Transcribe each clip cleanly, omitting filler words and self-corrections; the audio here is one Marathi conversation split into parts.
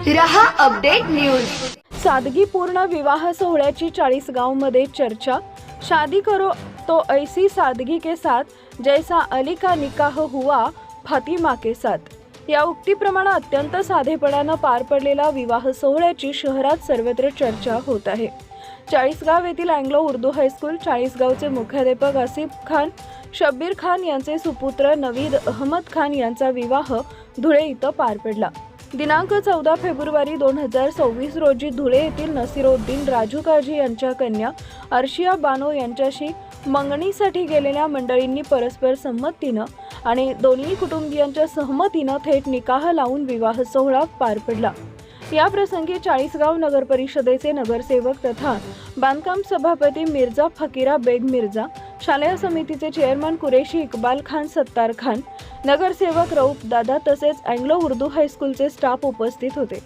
रहा अपडेट न्यूज। सादगीपूर्ण विवाह सोहळ्याची 40 गांवमध्ये चर्चा। शादी करो तो ऐसी सादगी के साथ जैसा अली का निकाह हुआ फातिमा के साथ। या उक्तीप्रमाणे अत्यंत साधेपणाने पार पडलेला विवाह सोहळ्याची शहरात सर्वत्र चर्चा होत आहे। 40गाव येथील अँग्लो उर्दू हायस्कूल 40गावचे मुख्याध्यापक आसिफ खान शब्बीर खान यांचे सुपुत्र नवीद अहमद खान यांचा विवाह धुळे इथं पार पडला। दिनांक 14 फेब्रुवारी 2024 रोजी धुळे येथील नसीरुद्दीन राजू काझी यांच्या कन्या अर्शिया बानो यांच्याशी मंगणीसाठी गेलेल्या मंडळींनी परस्पर संमतीने आणि दोन्ही कुटुंबियांच्या सहमतीने थेट निकाह लावून विवाह सोहळा पार पडला। या प्रसंगी 40गाव नगर परिषदेचे नगरसेवक तथा बांधकाम सभापती मिर्झा फकीरा बेग मिर्झा, शालेय समितीचे चेअरमन कुरेशी इक्बाल खान सत्तार खान, नगरसेवक रऊफ दादा तसेच अँग्लो उर्दू हायस्कूलचे स्टाफ उपस्थित होते।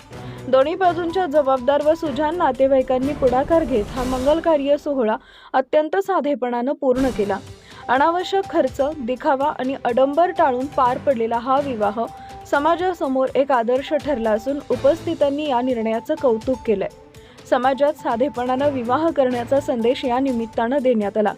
दोन्ही बाजूंच्या जबाबदार व सुजाण नातेवाईकांनी पुढाकार घेत हा मंगलकार्य सोहळा अत्यंत साधेपणाने पूर्ण केला। अनावश्यक खर्च, दिखावा आणि आडंबर टाळून पार पडलेला हा विवाह समाजासमोर एक आदर्श ठरला असून उपस्थितांनी या निर्णयाचं कौतुक केलंय। समाजात साधेपणाने विवाह करण्याचा संदेश या निमित्ताने देण्यात आला।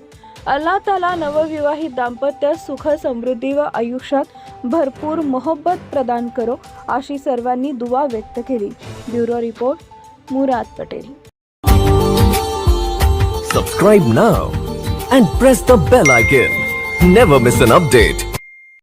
अल्लाह ताला नवविवाहित दाम्पत्यास सुख समृद्धी व आयुष्यात भरपूर मोहब्बत प्रदान करो अशी सर्वांनी दुआ व्यक्त केली। Bureau report Murad Patel. Subscribe now and press the bell icon. Never miss an update.